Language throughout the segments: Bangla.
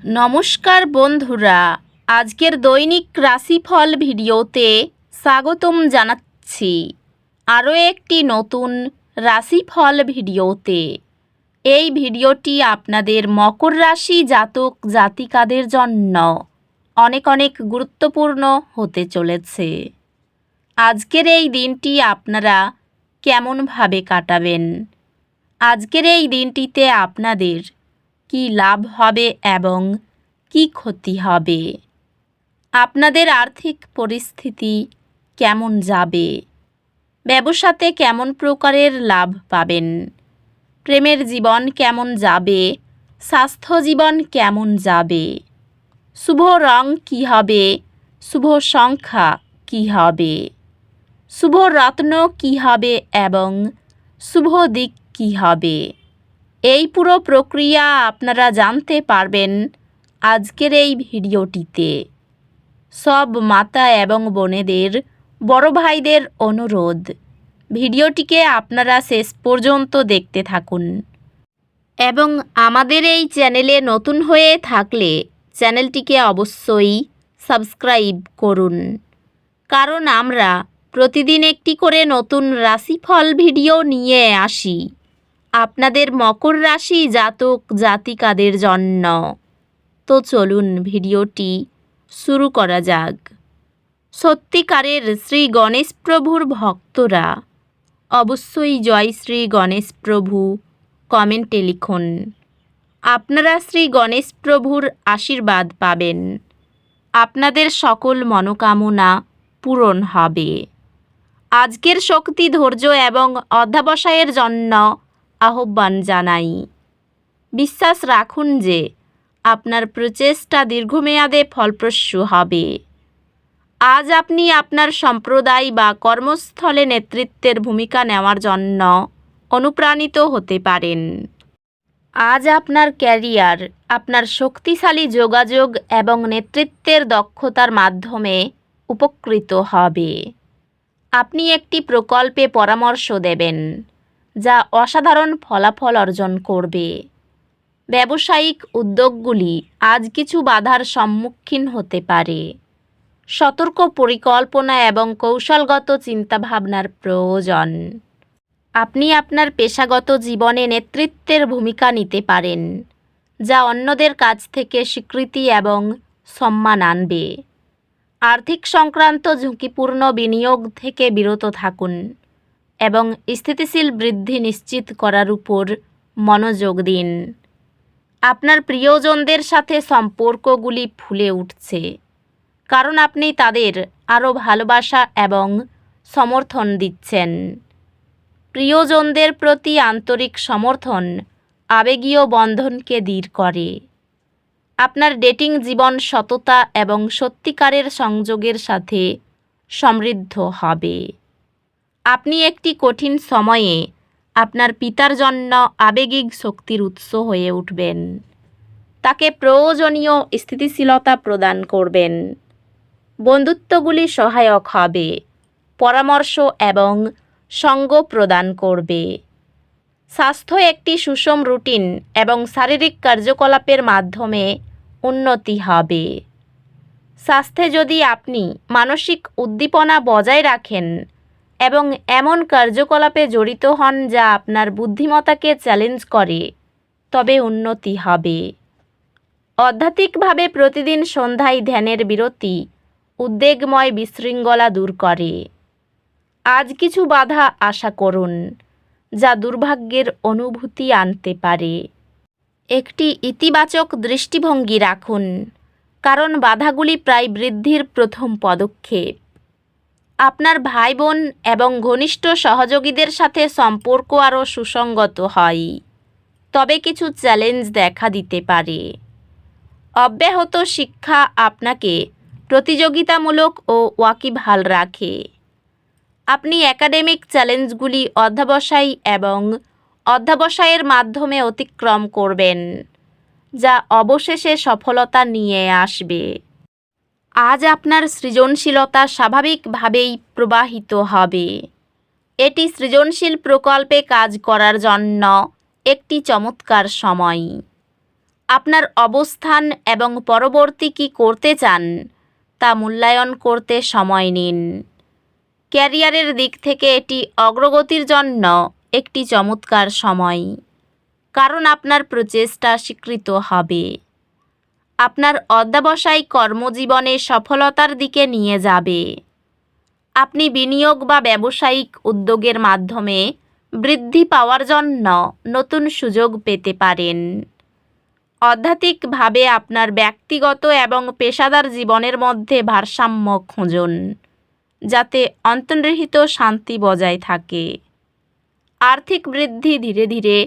নমস্কার বন্ধুরা, আজকের দৈনিক রাশিফল ভিডিওতে স্বাগতম জানাচ্ছি আরও একটি নতুন রাশিফল ভিডিওতে। এই ভিডিওটি আপনাদের মকর রাশি জাতক জাতিকাদের জন্য অনেক অনেক গুরুত্বপূর্ণ হতে চলেছে। আজকের এই দিনটি আপনারা কেমনভাবে কাটাবেন? আজকের এই দিনটিতে আপনাদের কি লাভ হবে এবং কি ক্ষতি হবে? আপনাদের আর্থিক পরিস্থিতি কেমন যাবে? ব্যবসাতে কেমন প্রকারের লাভ পাবেন? প্রেমের জীবন কেমন যাবে? স্বাস্থ্য জীবন কেমন যাবে? শুভ রং কী হবে? শুভ সংখ্যা কী হবে? শুভ রত্ন কী হবে এবং শুভ দিক কী হবে? এই পুরো প্রক্রিয়া আপনারা জানতে পারবেন আজকের এই ভিডিওটিতে। সব মাতা এবং বোনেদের, বড় ভাইদের অনুরোধ, ভিডিওটিকে আপনারা শেষ পর্যন্ত দেখতে থাকুন এবং আমাদের এই চ্যানেলে নতুন হয়ে থাকলে চ্যানেলটিকে অবশ্যই সাবস্ক্রাইব করুন, কারণ আমরা প্রতিদিন একটি করে নতুন রাশিফল ভিডিও নিয়ে আসি আপনাদের মকর রাশি জাতক জাতিকাদের জন্য। তো চলুন ভিডিওটি শুরু করা যাক। সত্যিকারের শ্রী গণেশ প্রভুর ভক্তরা অবশ্যই জয় শ্রী গণেশ প্রভু কমেন্টে লিখুন। আপনারা শ্রী গণেশ প্রভুর আশীর্বাদ পাবেন। আপনাদের সকল মনোকামনা পূরণ হবে। আজকের শক্তি, ধৈর্য এবং অধ্যবসায়ের জন্য আহ্বান জানাই। বিশ্বাস রাখুন যে আপনার প্রচেষ্টা দীর্ঘমেয়াদে ফলপ্রসূ হবে। আজ আপনি আপনার সম্প্রদায় বা কর্মস্থলে নেতৃত্বের ভূমিকা নেওয়ার জন্য অনুপ্রাণিত হতে পারেন। আজ আপনার ক্যারিয়ার আপনার শক্তিশালী যোগাযোগ এবং নেতৃত্বের দক্ষতার মাধ্যমে উপকৃত হবে। আপনি একটি প্রকল্পে পরামর্শ দেবেন যা অসাধারণ ফলাফল অর্জন করবে। ব্যবসায়িক উদ্যোগগুলি আজ কিছু বাধার সম্মুখীন হতে পারে। সতর্ক পরিকল্পনা এবং কৌশলগত চিন্তাভাবনার প্রয়োজন। আপনি আপনার পেশাগত জীবনে নেতৃত্বের ভূমিকা নিতে পারেন, যা অন্যদের কাছ থেকে স্বীকৃতি এবং সম্মান আনবে। আর্থিক সংক্রান্ত ঝুঁকিপূর্ণ বিনিয়োগ থেকে বিরত থাকুন এবং স্থিতিশীল বৃদ্ধি নিশ্চিত করার উপর মনোযোগ দিন। আপনার প্রিয়জনদের সাথে সম্পর্কগুলি ফুলে উঠছে, কারণ আপনি তাদের আরও ভালোবাসা এবং সমর্থন দিচ্ছেন। প্রিয়জনদের প্রতি আন্তরিক সমর্থন আবেগীয় বন্ধনকে দৃঢ় করে। আপনার ডেটিং জীবন সততা এবং সত্যিকারের সংযোগের সাথে সমৃদ্ধ হবে। আপনি একটি কঠিন সময়ে আপনার পিতার জন্য আবেগিক শক্তির উৎস হয়ে উঠবেন। তাকে প্রয়োজনীয় স্থিতিশীলতা প্রদান করবেন। বন্ধুত্বগুলি সহায়ক হবে, পরামর্শ এবং সঙ্গ প্রদান করবে। স্বাস্থ্য একটি সুষম রুটিন এবং শারীরিক কার্যকলাপের মাধ্যমে উন্নতি হবে। স্বাস্থ্যে যদি আপনি মানসিক উদ্দীপনা বজায় রাখেন এবং এমন কার্যকলাপে জড়িত হন যা আপনার বুদ্ধিমত্তাকে চ্যালেঞ্জ করে, তবে উন্নতি হবে। আধ্যাত্মিকভাবে প্রতিদিন সন্ধ্যায় ধ্যানের বিরতি উদ্বেগময় বিশৃঙ্খলা দূর করে। আজ কিছু বাধা আশা করুন যা দুর্ভাগ্যের অনুভূতি আনতে পারে। একটি ইতিবাচক দৃষ্টিভঙ্গি রাখুন, কারণ বাধাগুলি প্রায় বৃদ্ধির প্রথম পদক্ষেপ। আপনার ভাই বোন এবং ঘনিষ্ঠ সহযোগীদের সাথে সম্পর্ক আরও সুসংগত হয়, তবে কিছু চ্যালেঞ্জ দেখা দিতে পারে। অব্যাহত শিক্ষা আপনাকে প্রতিযোগিতামূলক ও ওয়াকিবহাল রাখে। আপনি একাডেমিক চ্যালেঞ্জগুলি অধ্যবসায়ের মাধ্যমে অতিক্রম করবেন, যা অবশেষে সফলতা নিয়ে আসবে। আজ আপনার সৃজনশীলতা স্বাভাবিকভাবেই প্রবাহিত হবে। এটি সৃজনশীল প্রকল্পে কাজ করার জন্য একটি চমৎকার সময়। আপনার অবস্থান এবং পরবর্তী কী করতে চান তা মূল্যায়ন করতে সময় নিন। ক্যারিয়ারের দিক থেকে এটি অগ্রগতির জন্য একটি চমৎকার সময়, কারণ আপনার প্রচেষ্টা স্বীকৃত হবে। আপনার অধ্যবসায় কর্মজীবনে সফলতার দিকে নিয়ে যাবে। আপনি বিনিয়োগ বা ব্যবসায়িক উদ্যোগের মাধ্যমে বৃদ্ধি পাওয়ার জন্য নতুন সুযোগ পেতে পারেন। আধ্যাত্মিকভাবে আপনার ব্যক্তিগত এবং পেশাদার জীবনের মধ্যে ভারসাম্য খুঁজুন, যাতে অন্তর্নিহিত শান্তি বজায় থাকে। আর্থিক বৃদ্ধি ধীরে ধীরে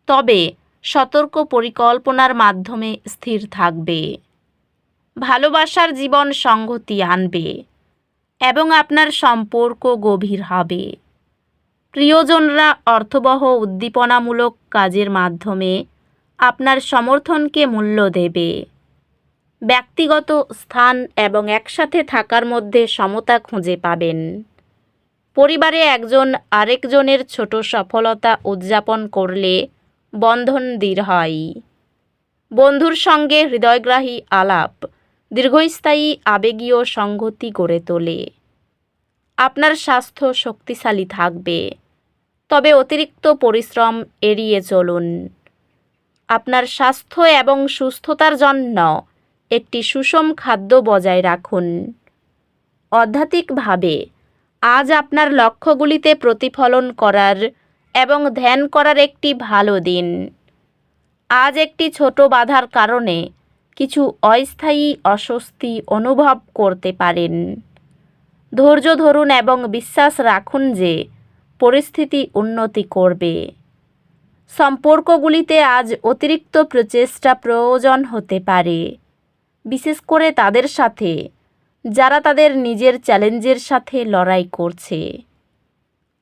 তবে সতর্ক পরিকল্পনার মাধ্যমে স্থির থাকবে। ভালোবাসার জীবন সংহতি আনবে এবং আপনার সম্পর্ক গভীর হবে। প্রিয়জনরা অর্থবহ উদ্দীপনামূলক কাজের মাধ্যমে আপনার সমর্থনকে মূল্য দেবে। ব্যক্তিগত স্থান এবং একসাথে থাকার মধ্যে সমতা খুঁজে পাবেন। পরিবারে একজন আরেকজনের ছোট সফলতা উদযাপন করলে বন্ধন দৃঢ় হয়। বন্ধুর সঙ্গে হৃদয়গ্রাহী আলাপ দীর্ঘস্থায়ী আবেগীয় সংগতি গড়ে তোলে। আপনার স্বাস্থ্য শক্তিশালী থাকবে, তবে অতিরিক্ত পরিশ্রম এড়িয়ে চলুন। আপনার স্বাস্থ্য এবং সুস্থতার জন্য একটি সুষম খাদ্য বজায় রাখুন। আধ্যাত্মিকভাবে আজ আপনার লক্ষ্যগুলিতে প্রতিফলন করার এবং ধ্যান করার একটি ভালো দিন। আজ একটি ছোট বাধার কারণে কিছু অস্থায়ী অস্বস্তি অনুভব করতে পারেন। ধৈর্য ধরুন এবং বিশ্বাস রাখুন যে পরিস্থিতি উন্নতি করবে। সম্পর্কগুলিতে আজ অতিরিক্ত প্রচেষ্টা প্রয়োজন হতে পারে, বিশেষ করে তাদের সাথে যারা তাদের নিজের চ্যালেঞ্জের সাথে লড়াই করছে।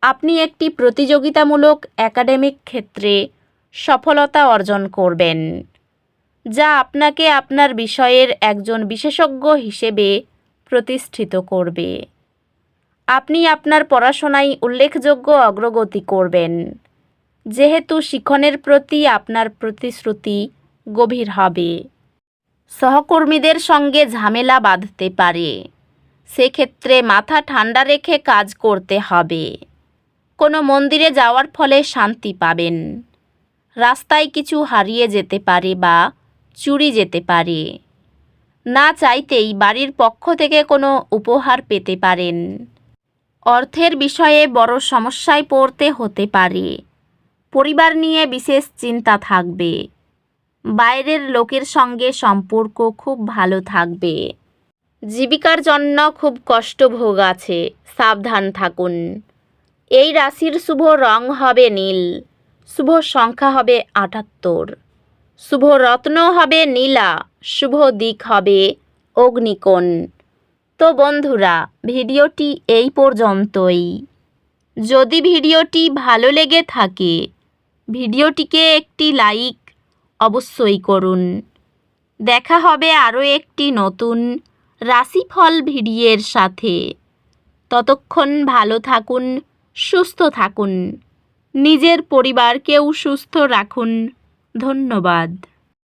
আপনি একটি প্রতিযোগিতামূলক একাডেমিক ক্ষেত্রে সফলতা অর্জন করবেন, যা আপনাকে আপনার বিষয়ের একজন বিশেষজ্ঞ হিসেবে প্রতিষ্ঠিত করবে। আপনি আপনার পড়াশোনায় উল্লেখযোগ্য অগ্রগতি করবেন, যেহেতু শিক্ষণের প্রতি আপনার প্রতিশ্রুতি গভীর হবে। সহকর্মীদের সঙ্গে ঝামেলা বাঁধতে পারে, সেক্ষেত্রে মাথা ঠান্ডা রেখে কাজ করতে হবে। কোনো মন্দিরে যাওয়ার ফলে শান্তি পাবেন। রাস্তায় কিছু হারিয়ে যেতে পারে বা চুরি যেতে পারে। না চাইতেই বাড়ির পক্ষ থেকে কোনো উপহার পেতে পারেন। অর্থের বিষয়ে বড় সমস্যায় পড়তে হতে পারে। পরিবার নিয়ে বিশেষ চিন্তা থাকবে। বাইরের লোকের সঙ্গে সম্পর্ক খুব ভালো থাকবে। জীবিকার জন্য খুব কষ্টভোগ আছে, সাবধান থাকুন। এই রাশির শুভ রং হবে নীল, শুভ সংখ্যা হবে ৭৮, শুভ রত্ন হবে নীলা, শুভ দিক হবে অগ্নিকোণ। তো বন্ধুরা, ভিডিওটি এই পর্যন্তই। যদি ভিডিওটি ভালো লেগে থাকে, ভিডিওটিকে একটি লাইক অবশ্যই করুন। দেখা হবে আরও একটি নতুন রাশিফল ভিডিওর সাথে। ততক্ষণ ভালো থাকুন, সুস্থ থাকুন, নিজের পরিবারকেও সুস্থ রাখুন। ধন্যবাদ।